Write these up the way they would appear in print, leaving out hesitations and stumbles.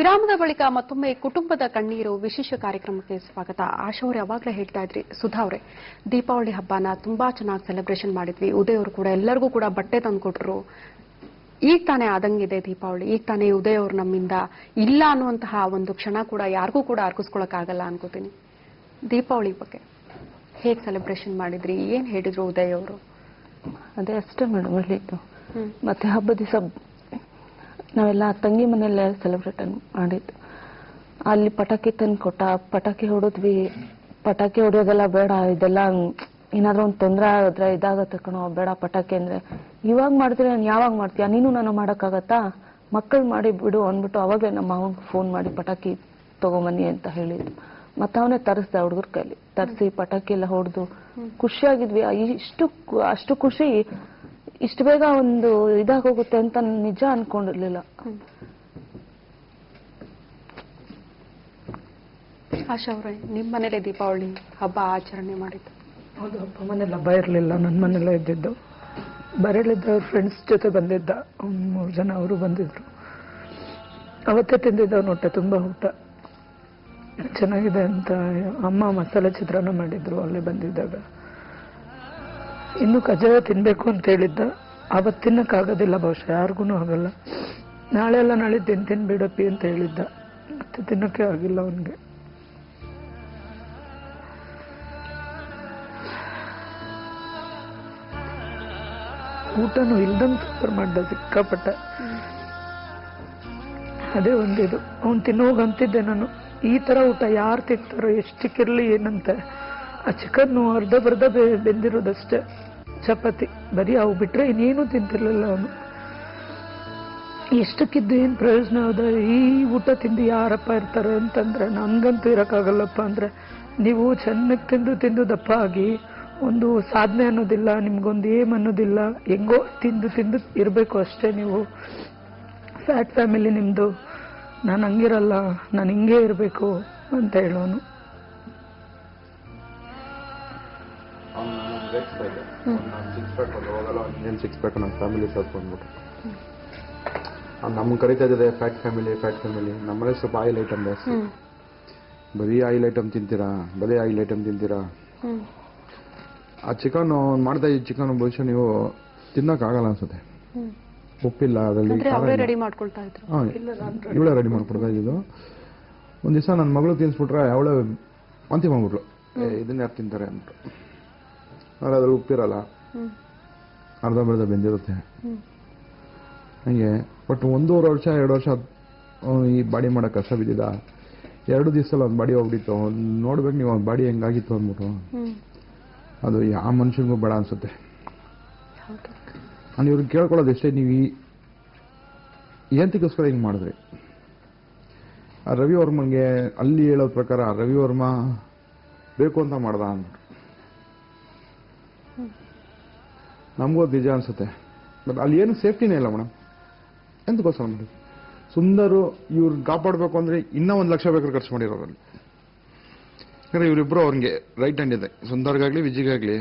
ವಿರಾಮದ ಬಳಿಕ ಮತ್ತೊಮ್ಮೆ ಕುಟುಂಬದ ಕಣ್ಣೀರು ವಿಶೇಷ ಕಾರ್ಯಕ್ರಮಕ್ಕೆ ಸ್ವಾಗತ. ಆಶಾ ಅವರು ಯಾವಾಗಲೇ ಹೇಳ್ತಾ ಇದ್ರಿ, ಸುಧಾ ಅವರೇ ದೀಪಾವಳಿ ಹಬ್ಬನ ತುಂಬಾ ಚೆನ್ನಾಗಿ ಸೆಲೆಬ್ರೇಷನ್ ಮಾಡಿದ್ವಿ. ಉದಯ್ ಅವರು ಕೂಡ ಎಲ್ಲರಿಗೂ ಕೂಡ ಬಟ್ಟೆ ತಂದುಕೊಟ್ರು. ಈಗ ತಾನೇ ಆದಂಗಿದೆ ದೀಪಾವಳಿ, ಈಗ ತಾನೇ ಉದಯ್ ಅವರು ನಮ್ಮಿಂದ ಇಲ್ಲ ಅನ್ನುವಂತಹ ಒಂದು ಕ್ಷಣ ಕೂಡ ಯಾರಿಗೂ ಕೂಡ ಅರ್ಕಿಸ್ಕೊಳಕ್ಕಾಗಲ್ಲ ಅನ್ಕೋತೀನಿ. ದೀಪಾವಳಿ ಬಗ್ಗೆ ಹೇಗೆ ಸೆಲೆಬ್ರೇಷನ್ ಮಾಡಿದ್ರಿ, ಏನ್ ಹೇಳಿದ್ರು ಉದಯ್ ಅವರು? ಅದೇ ಅಷ್ಟೇ ಮೇಡಮ್ ಹೇಳಿದ್ದು. ಮತ್ತೆ ಹಬ್ಬದ ದಿವಸ ನಾವೆಲ್ಲ ತಂಗಿ ಮನೆಯಲ್ಲೇ ಸೆಲೆಬ್ರೇಟ್ ಮಾಡಿದ್ದು. ಅಲ್ಲಿ ಪಟಾಕಿ ತಂದು ಕೊಟ್ಟ, ಪಟಾಕಿ ಹೊಡೆದ್ವಿ. ಪಟಾಕಿ ಹೊಡೆಯೋದೆಲ್ಲ ಬೇಡ, ಇದೆಲ್ಲ ಏನಾದ್ರೂ ಒಂದು ತೊಂದರೆ ಆದ್ರೆ ಇದಾಗತ್ತೆ ಕಣೋ, ಬೇಡ ಪಟಾಕಿ ಅಂದ್ರೆ. ಇವಾಗ ಮಾಡಿದ್ರೆ ನಾನು ಯಾವಾಗ ಮಾಡ್ತೀಯ, ನೀನು ನಾನು ಮಾಡೋಕ್ಕಾಗತ್ತಾ, ಮಕ್ಕಳು ಮಾಡಿ ಬಿಡು ಅಂದ್ಬಿಟ್ಟು ಅವಾಗಲೇ ನಮ್ಮ ಮಾವನ್ಗೆ ಫೋನ್ ಮಾಡಿ ಪಟಾಕಿ ತಗೊಂಬನ್ನಿ ಅಂತ ಹೇಳಿದ್ದು. ಮತ್ತೆ ಅವನೇ ತರಿಸ್ದೆ ಹುಡುಗರ ಕೈಲಿ ತರಿಸಿ ಪಟಾಕಿ ಎಲ್ಲ ಹೊಡೆದು ಖುಷಿಯಾಗಿದ್ವಿ. ಅಷ್ಟು ಖುಷಿ ಇಷ್ಟು ಬೇಗ ಒಂದು ಇದಾಗೋಗುತ್ತೆ ಅಂತ ನಿಜ ಅನ್ಕೊಂಡಿರ್ಲಿಲ್ಲ. ಆಶಾ ಅವರೇ, ನಿಮ್ಮ ಮನೇಲೆ ದೀಪಾವಳಿ ಹಬ್ಬ ಆಚರಣೆ ಮಾಡಿದ್ದು? ಹೌದು, ಅಪ್ಪ ಮನೇಲಿ ಹಬ್ಬ ಇರಲಿಲ್ಲ, ನನ್ನ ಮನೆಯಲ್ಲೇ ಇದ್ದಿದ್ದು. ಬರಲಿದ್ದ ಅವ್ರ ಫ್ರೆಂಡ್ಸ್ ಜೊತೆ ಬಂದಿದ್ದ, 3 ಜನ ಅವರು ಬಂದಿದ್ರು. ಅವತ್ತೇ ತಿಂದಿದ್ದವನು ಹೊಟ್ಟೆ ತುಂಬ ಊಟ ಚೆನ್ನಾಗಿದೆ ಅಂತ ಅಮ್ಮ ಮಸಾಲೆ ಚಿತ್ರಾನ್ನ ಮಾಡಿದ್ರು ಅಲ್ಲಿ ಬಂದಿದ್ದಾಗ. ಇನ್ನು ಕಜ್ಜಾಯ ತಿನ್ಬೇಕು ಅಂತ ಹೇಳಿದ್ದ. ಅವತ್ತು ತಿನ್ನಕ್ಕಾಗೋದಿಲ್ಲ, ಬಹುಶಃ ಯಾರಿಗೂ ಆಗಲ್ಲ. ನಾಳೆ ಎಲ್ಲ ನಾಳೆ ತಿಂತೀನಿ ಬಿಡಪ್ಪಿ ಅಂತ ಹೇಳಿದ್ದ. ಮತ್ತೆ ತಿನ್ನಕ್ಕೆ ಆಗಿಲ್ಲ ಅವನಿಗೆ. ಊಟನೂ ಇಲ್ದಂಗೆ ಸೂಪರ್ ಮಾಡ್ದ, ಸಿಕ್ಕಾಪಟ್ಟ. ಅದೇ ಒಂದಿದು, ಅವ್ನು ತಿನ್ನೋಗ ಅಂತಿದ್ದೆ ನಾನು, ಈ ತರ ಊಟ ಯಾರು ತಿಂತಾರೋ, ಎಷ್ಟಕ್ಕಿರ್ಲಿ ಏನಂತೆ. ಆ ಚಿಕನ್ನು ಅರ್ಧ ಬರ್ಧ ಬೆಂದಿರೋದಷ್ಟೇ, ಚಪಾತಿ ಬರೀ ಅವು ಬಿಟ್ರೆ ಇನ್ನೇನು ತಿಂತಿರ್ಲಿಲ್ಲ ಅವನು. ಎಷ್ಟಕ್ಕಿದ್ದು ಏನು ಪ್ರಯೋಜನ ಅದ, ಈ ಊಟ ತಿಂದು ಯಾರಪ್ಪ ಇರ್ತಾರೆ ಅಂತಂದ್ರೆ. ನನ್ಗಂತೂ ಇರೋಕ್ಕಾಗಲ್ಲಪ್ಪ. ಅಂದ್ರೆ ನೀವು ಚೆನ್ನಾಗಿ ತಿಂದು ತಿಂದು ದಪ್ಪ ಆಗಿ ಒಂದು ಸಾಧನೆ ಅನ್ನೋದಿಲ್ಲ, ನಿಮ್ಗೊಂದು ಏಮ್ ಅನ್ನೋದಿಲ್ಲ, ಹೆಂಗೋ ತಿಂದು ತಿಂದು ಇರಬೇಕು ಅಷ್ಟೇ. ನೀವು ಫ್ಯಾಟ್ ಫ್ಯಾಮಿಲಿ ನಿಮ್ಮದು, ನಾನು ಹಂಗಿರಲ್ಲ, ನಾನು ಹಿಂಗೆ ಇರಬೇಕು ಅಂತ ಹೇಳೋನು. ಸಿಕ್ಸ್ ಪ್ಯಾಕ್ ನಮ್ಮ ಫ್ಯಾಮಿಲಿ ಬಂದ್ಬಿಟ್ಟು ನಮ್ಗೆ ಕರಿತಾ ಇದ್ದೆ ಫ್ಯಾಟ್ ಫ್ಯಾಮಿಲಿ, ಫ್ಯಾಟ್ ಫ್ಯಾಮಿಲಿ. ನಮ್ಮಲ್ಲಿ ಸ್ವಲ್ಪ ಆಯಿಲ್ ಐಟಮ್ ಜಾಸ್ತಿ. ಬರೀ ಆಯಿಲ್ ಐಟಮ್ ತಿಂತೀರಾ, ಬರೀ ಆಯಿಲ್ ಐಟಮ್ ತಿಂತೀರಾ. ಆ ಚಿಕನ್ ಮಾಡ್ತಾ ಇದ್ದ ಚಿಕನ್ ಬಹುಶಃ ನೀವು ತಿನ್ನೋಕ್ಕಾಗಲ್ಲ ಅನ್ಸುತ್ತೆ, ಉಪ್ಪಿಲ್ಲ ಅದರಲ್ಲಿ. ಇವಳೇ ರೆಡಿ ಮಾಡ್ಕೊಡ್ತಾ ಇದ್ದಿದ್ದು. ಒಂದು ದಿವಸ ನನ್ನ ಮಗಳು ತಿನ್ಸ್ಬಿಟ್ರೆ ಅವಳೇ ವಾಂತಿ ಮಾಡ್ಬಿಟ್ಲು, ಇದನ್ನ ಯಾರು ತಿಂತಾರೆ ಅಂದ್ಬಿಟ್ಟು. ಆದರೆ ಅದ್ರಲ್ಲಿ ಉಪ್ಪಿರಲ್ಲ, ಅರ್ಧ ಬರ್ಧ ಬೆಂದಿರುತ್ತೆ ಹಂಗೆ. ಬಟ್ 1.5 ವರ್ಷ 2 ವರ್ಷ ಈ ಬಾಡಿ ಮಾಡೋಕೆ ಕಷ್ಟ ಬಿದ್ದಿದ್ದ. 2 ದಿವಸದಲ್ಲಿ ಒಂದು ಬಾಡಿ ಹೋಗ್ಬಿಟ್ಟಿತ್ತು. ನೋಡ್ಬೇಕು ನೀವು ಒಂದು ಬಾಡಿ ಹೆಂಗಾಗಿತ್ತು ಅಂದ್ಬಿಟ್ಟು. ಅದು ಯಾವ ಮನುಷ್ಯನಿಗೂ ಬೇಡ ಅನ್ಸುತ್ತೆ. ನಾನು ಇವ್ರಿಗೆ ಕೇಳ್ಕೊಳ್ಳೋದು ಎಷ್ಟೇ, ನೀವು ಏನಕ್ಕೋಸ್ಕರ ಹಿಂಗೆ ಮಾಡಿದ್ರಿ? ಆ ರವಿ ವರ್ಮನ್ಗೆ ಅಲ್ಲಿ ಹೇಳೋದ್ ಪ್ರಕಾರ ರವಿ ವರ್ಮ ಬೇಕು ಅಂತ ಮಾಡ್ದ ಅಂದ್ಬಿಟ್ಟು. ನಮಗೂ ಅದು ನಿಜ ಅನ್ಸುತ್ತೆ. ಬಟ್ ಅಲ್ಲಿ ಏನು ಸೇಫ್ಟಿನೇ ಇಲ್ಲ ಮೇಡಮ್. ಎಂತಕ್ಕೋಸ್ಕರ ಮಾಡಿ ಸುಂದರು ಇವ್ರು ಕಾಪಾಡಬೇಕು ಅಂದರೆ ಇನ್ನೂ 1 ಲಕ್ಷ ಬೇಕಾದ್ರೆ ಖರ್ಚು ಮಾಡಿರೋರಲ್ಲಿ. ಯಾಕಂದರೆ ಇವರಿಬ್ಬರು ಅವ್ರಿಗೆ ರೈಟ್ ಹ್ಯಾಂಡ್ ಇದೆ, ಸುಂದರ್ಗಾಗಲಿ ವಿಜಿಗಾಗಲಿ.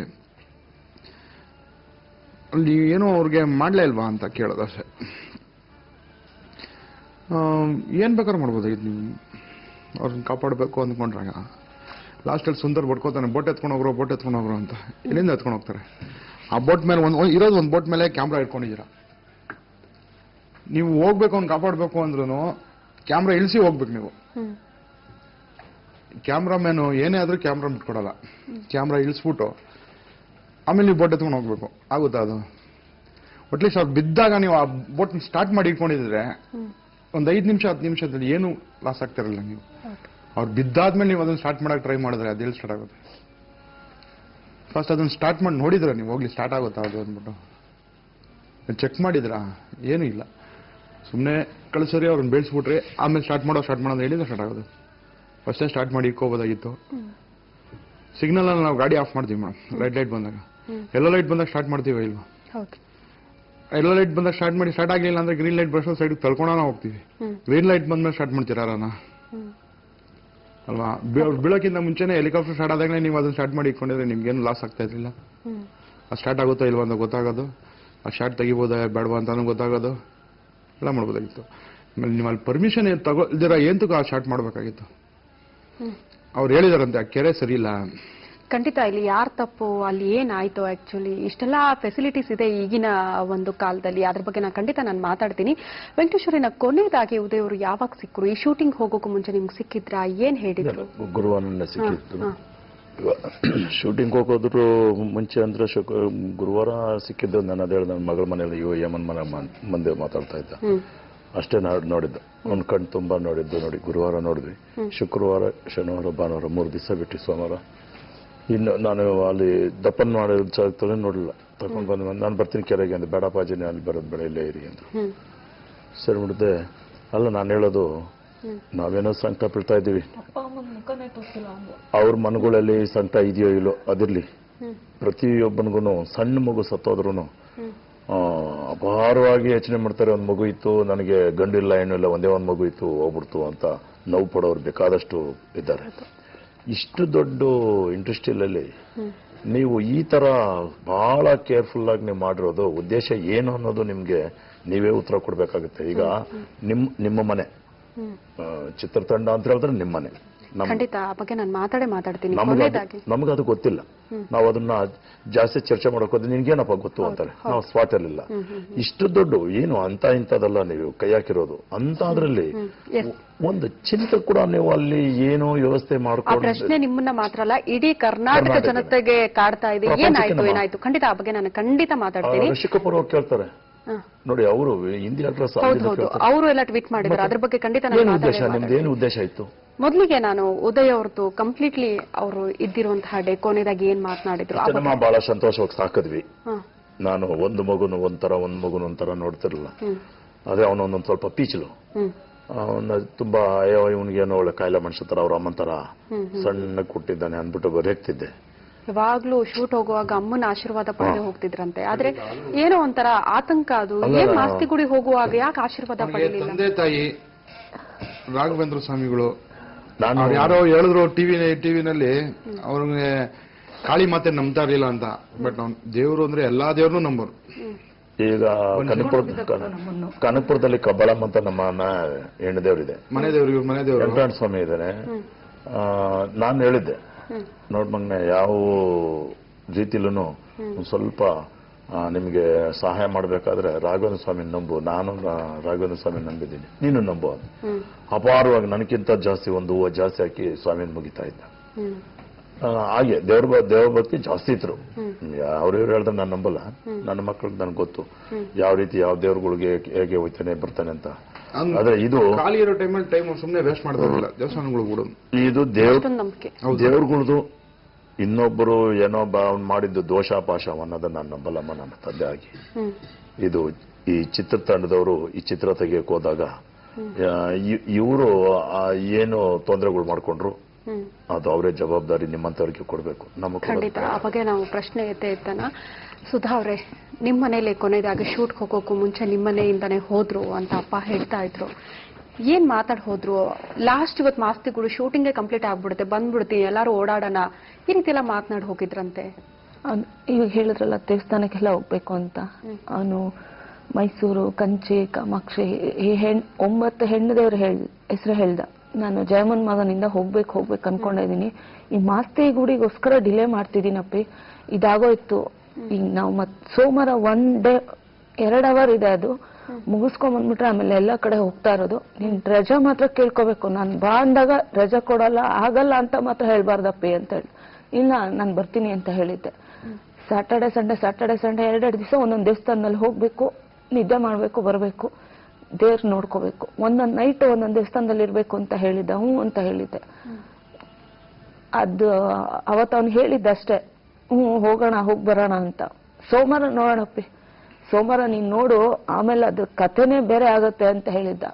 ಅಲ್ಲಿ ಏನೋ ಅವ್ರಿಗೆ ಮಾಡಲೇ ಇಲ್ವಾ ಅಂತ ಕೇಳೋದು ಅಷ್ಟೇ. ಏನು ಬೇಕಾದ್ರೂ ಮಾಡ್ಬೋದಾಗಿತ್ತು ನೀವು ಅವ್ರನ್ನ ಕಾಪಾಡಬೇಕು ಅಂದ್ಕೊಂಡ್ರಾಗ. ಲಾಸ್ಟಲ್ಲಿ ಸುಂದರ್ ಬಡ್ಕೋತಾನೆ, ಬೋಟ್ ಎತ್ಕೊಂಡು ಹೋಗ್ರು ಅಂತ. ಎಲ್ಲಿಂದ ಎತ್ಕೊಂಡು ಹೋಗ್ತಾರೆ? ಆ ಬೋಟ್ ಮೇಲೆ ಒಂದು ಬೋಟ್ ಮೇಲೆ ಕ್ಯಾಮ್ರಾ ಇಟ್ಕೊಂಡಿದ್ದೀರಾ. ನೀವು ಹೋಗ್ಬೇಕು, ಅವ್ನು ಕಾಪಾಡಬೇಕು ಅಂದ್ರೂ ಕ್ಯಾಮ್ರಾ ಇಳಿಸಿ ಹೋಗ್ಬೇಕು ನೀವು. ಕ್ಯಾಮ್ರಾಮ್ಯಾನು ಏನೇ ಆದ್ರೂ ಕ್ಯಾಮ್ರಾ ಬಿಟ್ಕೊಡಲ್ಲ, ಕ್ಯಾಮ್ರಾ ಇಳಿಸ್ಬಿಟ್ಟು ಆಮೇಲೆ ನೀವು ಬೋಟ್ ಎತ್ಕೊಂಡು ಹೋಗ್ಬೇಕು. ಆಗುತ್ತಾ ಅದು? ಅಟ್ಲೀಸ್ಟ್ ಅವ್ರು ಬಿದ್ದಾಗ ನೀವು ಆ ಬೋಟ್ ಸ್ಟಾರ್ಟ್ ಮಾಡಿ ಇಟ್ಕೊಂಡಿದ್ರೆ ಒಂದು 5 ನಿಮಿಷ 10 ನಿಮಿಷದಲ್ಲಿ ಏನು ಲಾಸ್ ಆಗ್ತಿರಲ್ಲ. ನೀವು ಅವ್ರು ಬಿದ್ದಾದ್ಮೇಲೆ ನೀವು ಅದನ್ನು ಸ್ಟಾರ್ಟ್ ಮಾಡಕ್ಕೆ ಟ್ರೈ ಮಾಡಿದ್ರೆ ಅದೆಲ್ಲಿ ಸ್ಟಾರ್ಟ್ ಆಗುತ್ತೆ? ಫಸ್ಟ್ ಅದನ್ನು ಸ್ಟಾರ್ಟ್ ಮಾಡಿ ನೋಡಿದ್ರೆ ನೀವು ಹೋಗ್ಲಿ ಸ್ಟಾರ್ಟ್ ಆಗುತ್ತಾ ಅದು ಅಂದ್ಬಿಟ್ಟು ಚೆಕ್ ಮಾಡಿದ್ರಾ? ಏನೂ ಇಲ್ಲ, ಸುಮ್ಮನೆ ಕಳಿಸೋರಿ ಅವ್ರನ್ನ ಬೇಯಿಸ್ಬಿಟ್ರೆ ಆಮೇಲೆ ಸ್ಟಾರ್ಟ್ ಮಾಡೋದು ಹೇಳಿದ್ರೆ ಸ್ಟಾರ್ಟ್ ಆಗೋದು. ಫಸ್ಟೇ ಸ್ಟಾರ್ಟ್ ಮಾಡಿ ಇಟ್ಕೋಬೋದಾಗಿತ್ತು. ಸಿಗ್ನಲಲ್ಲಿ ನಾವು ಗಾಡಿ ಆಫ್ ಮಾಡ್ತೀವಿ ಮೇಡಮ್, ಲೈಟ್ ಬಂದಾಗ. ಎಲ್ಲೋ ಲೈಟ್ ಬಂದಾಗ ಸ್ಟಾರ್ಟ್ ಮಾಡ್ತೀವಿ ಇಲ್ವಾ? ಎಲ್ಲೋ ಲೈಟ್ ಬಂದಾಗ ಸ್ಟಾರ್ಟ್ ಆಗಲಿಲ್ಲ ಅಂದ್ರೆ ಗ್ರೀನ್ ಲೈಟ್ ಬರೋ ಸೈಡ್ ತಳ್ಕೊಂಡಾನ ಹೋಗ್ತೀವಿ. ಗ್ರೀನ್ ಲೈಟ್ ಬಂದ್ಮೇಲೆ ಸ್ಟಾರ್ಟ್ ಮಾಡ್ತೀರಾ ಅಲ್ವಾ? ಬೀಳೋಕ್ಕಿಂತ ಮುಂಚೆನೇ ಹೆಲಿಕಾಪ್ಟರ್ ಸ್ಟಾರ್ಟ್ ಆದಾಗಲೇ ನೀವು ಅದನ್ನ ಸ್ಟಾರ್ಟ್ ಮಾಡಿ ಇಟ್ಕೊಂಡಿದ್ರೆ ನಿಮ್ಗೇನು ಲಾಸ್ ಆಗ್ತಾ ಇರಲಿಲ್ಲ. ಅದು ಸ್ಟಾರ್ಟ್ ಆಗುತ್ತಾ ಇಲ್ವಾ ಅಂತ ಗೊತ್ತಾಗೋದು, ಆ ಶಾರ್ಟ್ ತೆಗಿಬೋದಾ ಬೇಡವಾ ಅಂತಾನು ಗೊತ್ತಾಗೋದು, ಎಲ್ಲ ಮಾಡ್ಬೋದಾಗಿತ್ತು. ಆಮೇಲೆ ನೀವು ಅಲ್ಲಿ ಪರ್ಮಿಷನ್ ತಗೊಳ್ದಿರ ಏಂತಕ್ಕೂ ಆ ಶಾರ್ಟ್ ಮಾಡಬೇಕಾಗಿತ್ತು. ಅವ್ರು ಹೇಳಿದಾರಂತೆ ಆ ಕೆರೆ ಸರಿ ಇಲ್ಲ. ಖಂಡಿತ ಇಲ್ಲಿ ಯಾರ್ ತಪ್ಪು, ಅಲ್ಲಿ ಏನಾಯ್ತು ಆಕ್ಚುಲಿ, ಇಷ್ಟೆಲ್ಲ ಫೆಸಿಲಿಟೀಸ್ ಇದೆ ಈಗಿನ ಒಂದು ಕಾಲದಲ್ಲಿ, ಅದ್ರ ಬಗ್ಗೆ ನಾನು ಮಾತಾಡ್ತೀನಿ. ವೆಂಕಟೇಶ್ವರಿನ ಕೊನೆಯದಾಗಿ ಉದಯ್ ಅವರು ಯಾವಾಗ ಸಿಕ್ಕರು? ಈ ಶೂಟಿಂಗ್ ಹೋಗೋಕ್ಕೂ ಮುಂಚೆ ನಿಮ್ಗೆ ಸಿಕ್ಕಿದ್ರಾ? ಏನ್ ಹೇಳಿದ್ರು? ಗುರುವಾರ ಸಿಕ್ಕಿದ್ರು. ಶೂಟಿಂಗ್ ಹೋಗೋದ್ರು ಮುಂಚೆ ಅಂದ್ರೆ ಗುರುವಾರ ಸಿಕ್ಕಿದ್ದು. ನಾನು ಅದೇ ನನ್ನ ಮಗಳ ಮನೇಲಿ ಯಮನ್ ಮನೆ ಮಂದಿ ಮಾತಾಡ್ತಾ ಇದ್ದ, ಅಷ್ಟೇ ನೋಡಿದ್ದು. ಒಂದ್ ಕಣ್ ತುಂಬಾ ನೋಡಿ ಗುರುವಾರ ನೋಡಿದ್ವಿ. ಶುಕ್ರವಾರ, ಶನಿವಾರ, ಭಾನುವಾರ 3 ದಿವಸ ಬಿಟ್ಟು ಸೋಮವಾರ ಇನ್ನು ನಾನು ಅಲ್ಲಿ ದಪ್ಪನ್ ಮಾಡಿದ ನೋಡಲಿಲ್ಲ. ತಗೊಂಡ್ ಬಂದು ನಾನು ಬರ್ತೀನಿ ಕೆರೆಗೆ ಅಂದ್ರೆ, ಬೇಡಪ್ಪಾಜಿನೇ ಅಲ್ಲಿ ಬರೋದು ಬೇಡ, ಇಲ್ಲೇ ಇರಿ ಅಂತ. ಸರಿ ಬಿಡದೆ. ಅಲ್ಲ ನಾನು ಹೇಳೋದು, ನಾವೇನೋ ಸಂಕಟ ಬೀಳ್ತಾ ಇದ್ದೀವಿ, ಅವ್ರ ಮನಗಳಲ್ಲಿ ಸಂಕಟ ಇದೆಯೋ ಇಲ್ಲೋ ಅದಿರ್ಲಿ. ಪ್ರತಿಯೊಬ್ಬನಿಗೂ ಸಣ್ಣ ಮಗು ಸತ್ತೋದ್ರು ಅಪಾರವಾಗಿ ಯೋಚನೆ ಮಾಡ್ತಾರೆ. ಒಂದು ಮಗು ಇತ್ತು, ನನಗೆ ಗಂಡಿಲ್ಲ ಹೆಣ್ಣಿಲ್ಲ, ಒಂದೇ ಒಂದು ಮಗು ಇತ್ತು ಹೋಗ್ಬಿಡ್ತು ಅಂತ ನೋವು ಪಡೋರು ಬೇಕಾದಷ್ಟು ಇದ್ದಾರೆ. ಇಷ್ಟು ದೊಡ್ಡ ಇಂಡಸ್ಟ್ರಿಯಲ್ಲಿ ನೀವು ಈ ತರ ಬಹಳ ಕೇರ್ಫುಲ್ ಆಗಿ ನೀವು ಮಾಡಿರೋದು ಉದ್ದೇಶ ಏನು ಅನ್ನೋದು ನಿಮ್ಗೆ ನೀವೇ ಉತ್ತರ ಕೊಡ್ಬೇಕಾಗುತ್ತೆ. ಈಗ ನಿಮ್ಮ ಮನೆ ಚಿತ್ರತಂಡ ಅಂತ ಹೇಳಿದ್ರೆ ನಿಮ್ಮ ಮನೆ. ಖಂಡಿತ ಆ ಬಗ್ಗೆ ನಾನು ಮಾತಾಡ್ತೀನಿ. ನಮಗದು ಗೊತ್ತಿಲ್ಲ, ನಾವು ಅದನ್ನ ಜಾಸ್ತಿ ಚರ್ಚೆ ಮಾಡೋಕೆ ನಿನ್ಗೇನಪ್ಪ ಗೊತ್ತು ಅಂತಾರೆ. ನಾವು ಸ್ಪಾಟ್ ಅಲ್ಲಿಲ್ಲ. ಇಷ್ಟು ದೊಡ್ಡ ಏನು ಅಂತ ಇಂಥದಲ್ಲ ನೀವು ಕೈ ಹಾಕಿರೋದು ಅಂತ. ಅದ್ರಲ್ಲಿ ಒಂದು ಚಿಂತೆ ಕೂಡ ನೀವು ಅಲ್ಲಿ ಏನೋ ವ್ಯವಸ್ಥೆ ಮಾಡ್ಕೊಂಡು, ಪ್ರಶ್ನೆ ನಿಮ್ಮನ್ನ ಮಾತ್ರ ಅಲ್ಲ ಇಡೀ ಕರ್ನಾಟಕ ಜನತೆಗೆ ಕಾಡ್ತಾ ಇದೆ. ಏನಾಯ್ತು? ಖಂಡಿತ ಆ ಬಗ್ಗೆ ನಾನು ಖಂಡಿತ ಮಾತಾಡ್ತೀನಿ. ಋಷಿಕಪುರ ಕೇಳ್ತಾರೆ ನೋಡಿ, ಅವರು ಹಿಂದಿ ಅಡ್ರೆಸ್ ಅವರು ಎಲ್ಲ ಟ್ವೀಟ್ ಮಾಡಿದ್ರು. ಅದ್ರ ಬಗ್ಗೆ ಖಂಡಿತ ನಿಮ್ದೇನು ಉದ್ದೇಶ ಇತ್ತು? ಮೊದಲಿಗೆ ನಾನು ಉದಯ್ ಅವ್ರದ್ದು ಕಂಪ್ಲೀಟ್ಲಿ ಅವರು ಇದ್ದಿರುವಂತಹ ಡೇ ಕೊನೆದಾಗಿ ಏನ್ ಮಾತನಾಡಿದ್ರು ನಮ್ಮ ಬಹಳ ಸಂತೋಷವಾಗಿ ಸಾಕಿದ್ವಿ. ನಾನು ಒಂದು ಮಗುನು ಒಂಥರ ನೋಡ್ತಿರ್ಲಿಲ್ಲ. ಅದೇ ಅವನೊಂದೊಂದು ಸ್ವಲ್ಪ ಪೀಚಲು, ಅವನ ತುಂಬಾ ಇವನಿಗೇನೋ ಒಳ್ಳೆ ಕಾಯಿಲೆ ಮನುಷ್ಯ ತರ, ಅವ್ರ ಅಮ್ಮನ ತರ ಸಣ್ಣ ಕೊಟ್ಟಿದ್ದಾನೆ ಅಂದ್ಬಿಟ್ಟು ಬರೆಯಕ್ತಿದ್ದೆ. ಯಾವಾಗ್ಲೂ ಶೂಟ್ ಹೋಗುವಾಗ ಅಮ್ಮನ ಆಶೀರ್ವಾದ ಪಡೆದು ಹೋಗ್ತಿದ್ರಂತೆ. ಆದ್ರೆ ಏನೋ ಒಂಥರ ಆತಂಕ. ಅದು ಏನ್ ಮಾಸ್ತಿ ಗುಡಿ ಹೋಗುವಾಗ ಯಾಕೆ ಆಶೀರ್ವಾದ ಪಡೆಯಲಿಲ್ಲ? ತಂದೆ ತಾಯಿ ರಾಘವೇಂದ್ರ ಸ್ವಾಮಿಗಳು ಯಾರೋ ಹೇಳಿದ್ರು ಟಿವಿನಲ್ಲಿ, ಅವ್ರಿಗೆ ಕಾಳಿ ಮಾತೆ ನಂಬ್ತಾ ಇರ್ಲಿಲ್ಲ ಅಂತ. ಬಟ್ ಅವ್ನು ದೇವ್ರು ಅಂದ್ರೆ ಎಲ್ಲಾ ದೇವ್ರನ್ನೂ ನಂಬೋರು. ಈಗ ಕನಕಪುರದಲ್ಲಿ ಕಬ್ಬಳಮ್ಮ ಅಂತ ನಮ್ಮ ಹೆಣ್ಣು ದೇವ್ರಿದೆ, ಮನೆ ದೇವ್ರು ವೆಂಕಟೇಶ್ವರ ಸ್ವಾಮಿ ಇದ್ದಾನೆ. ನಾನು ಹೇಳಿದ್ದೆ, ನೋಡ್ ಮಗನೆ, ಯಾವ ರೀತಿಲೂ ಸ್ವಲ್ಪ ನಿಮ್ಗೆ ಸಹಾಯ ಮಾಡ್ಬೇಕಾದ್ರೆ ರಾಘವೇಂದ್ರ ಸ್ವಾಮಿ ನಂಬು. ನಾನು ರಾಘವೇಂದ್ರ ಸ್ವಾಮಿ ನಂಬಿದ್ದೀನಿ, ನೀನು ನಂಬು ಅಂತ. ಅಪಾರವಾಗಿ ನನಗಿಂತ ಜಾಸ್ತಿ ಒಂದು ಹೂವು ಜಾಸ್ತಿ ಹಾಕಿ ಸ್ವಾಮಿನ ಮುಗಿತಾ ಇದ್ದ. ಹಾಗೆ ದೇವ್ರ ಭಕ್ತಿ ಜಾಸ್ತಿ ಇದ್ರು. ಅವ್ರಿವ್ರು ಹೇಳಿದ್ರೆ ನಾನು ನಂಬಲ್ಲ. ನನ್ನ ಮಕ್ಕಳಿಗೆ ನನ್ಗೆ ಗೊತ್ತು ಯಾವ ರೀತಿ ಯಾವ ದೇವ್ರಗಳಿಗೆ ಹೇಗೆ ಹೋಗ್ತಾನೆ ಬರ್ತಾನೆ ಅಂತ. ಆದ್ರೆ ಇದು ಖಾಲಿ ಇರೋ ಟೈಮ್ ಸುಮ್ಮನೆ ವೇಸ್ಟ್ ಮಾಡ್ತಾರಲ್ಲ ದೇವಸ್ಥಾನಗಳು. ಇದು ದೇವ್ರಗಳದು ಇನ್ನೊಬ್ಬರು ಏನೋ ಮಾಡಿದ್ದು ದೋಷಾಪಾಶ ಅನ್ನೋದನ್ನ ನಾನು ನಂಬಲ್ಲಮ್ಮ ನನ್ನ ತಂದೆ ಆಗಿ. ಇದು ಈ ಚಿತ್ರತಂಡದವರು ಈ ಚಿತ್ರ ತೆಗಿಯಕ್ಕೆ ಹೋದಾಗ ಇವರು ಏನು ತೊಂದರೆಗಳು ಮಾಡ್ಕೊಂಡ್ರು ಅದು ಅವರೇ ಜವಾಬ್ದಾರಿ ನಿಮ್ಮಂತವ್ರಿಗೆ ಕೊಡ್ಬೇಕು. ನಮಗೆ ಖಂಡಿತ ಆ ಬಗ್ಗೆ ನಾವು ಪ್ರಶ್ನೆ ಎತ್ತಾನ. ಸುಧಾ ಅವರೇ, ನಿಮ್ಮ ಮನೇಲಿ ಕೊನೆಯದಾಗಿ ಶೂಟ್ ಹೋಗೋಕ್ಕೂ ಮುಂಚೆ ನಿಮ್ಮ ಮನೆಯಿಂದಾನೆ ಹೋದ್ರು ಅಂತ ಅಪ್ಪ ಹೇಳ್ತಾ ಇದ್ರು. ಏನ್ ಮಾತಾಡ್ ಹೋದ್ರು? ಲಾಸ್ಟ್ ಇವತ್ತು ಮಾಸ್ತಿಗಳು ಶೂಟಿಂಗೇ ಕಂಪ್ಲೀಟ್ ಆಗ್ಬಿಡುತ್ತೆ, ಬಂದ್ಬಿಡ್ತೀನಿ, ಎಲ್ಲಾರು ಓಡಾಡೋಣ, ಈ ರೀತಿ ಎಲ್ಲ ಮಾತನಾಡಿ ಹೋಗಿದ್ರಂತೆ. ಇವಾಗ ಹೇಳಿದ್ರಲ್ಲ ದೇವಸ್ಥಾನಕ್ಕೆಲ್ಲ ಹೋಗ್ಬೇಕು ಅಂತ. ಅವನು ಮೈಸೂರು, ಕಂಚಿ, ಕಾಮಾಕ್ಷಿ, ಈ 9 ಹೆಣ್ಣು ದೇವ್ರ ಹೆಸರು ಹೇಳ್ದ. ನಾನು ಜಯಮನ್ ಮಗನಿಂದ ಹೋಗ್ಬೇಕು ಅನ್ಕೊಂಡಿದೀನಿ. ಈ ಮಾಸ್ತಿ ಗುಡಿಗೋಸ್ಕರ ಡಿಲೇ ಮಾಡ್ತಿದ್ದೀನಪ್ಪಿ, ಇದಾಗೋಯ್ತು. ಈಗ ನಾವು ಸೋಮವಾರ 1 ಡೇ 2 ಅವರ್ ಇದೆ, ಅದು ಮುಗಿಸ್ಕೊಂಡ್ ಬಂದ್ಬಿಟ್ರೆ ಆಮೇಲೆ ಎಲ್ಲ ಕಡೆ ಹೋಗ್ತಾ ಇರೋದು. ನೀನ್ ರಜಾ ಮಾತ್ರ ಕೇಳ್ಕೋಬೇಕು, ನಾನು ಬಾ ಅಂದಾಗ ರಜಾ ಕೊಡಲ್ಲ, ಆಗಲ್ಲ ಅಂತ ಮಾತ್ರ ಹೇಳ್ಬಾರ್ದಪ್ಪಿ ಅಂತ ಹೇಳಿ. ಇಲ್ಲ ನಾನು ಬರ್ತೀನಿ ಅಂತ ಹೇಳಿದ್ದೆ. ಸ್ಯಾಟರ್ಡೆ ಸಂಡೇ 2 ದಿವಸ ಒಂದೊಂದು ದೇವಸ್ಥಾನದಲ್ಲಿ ಹೋಗ್ಬೇಕು, ನಿದ್ದೆ ಮಾಡ್ಬೇಕು, ಬರ್ಬೇಕು, ದೇವ್ರ ನೋಡ್ಕೋಬೇಕು, ಒಂದೊಂದು ನೈಟ್ ಒಂದೊಂದು ದೇವಸ್ಥಾನದಲ್ಲಿ ಇರ್ಬೇಕು ಅಂತ ಹೇಳಿದ್ದ. ಅಂತ ಹೇಳಿದ್ದೆ. ಅದು ಅವತ್ತು ಅವ್ನು ಹೇಳಿದ್ದಷ್ಟೇ, ಹೋಗೋಣ, ಹೋಗಿ ಬರೋಣ ಅಂತ. ಸೋಮವಾರ ನೋಡೋಣಪ್ಪಿ, ಸೋಮವಾರ ನೀನ್ ನೋಡು, ಆಮೇಲೆ ಅದು ಕಥೆನೇ ಬೇರೆ ಆಗತ್ತೆ ಅಂತ ಹೇಳಿದ್ದ.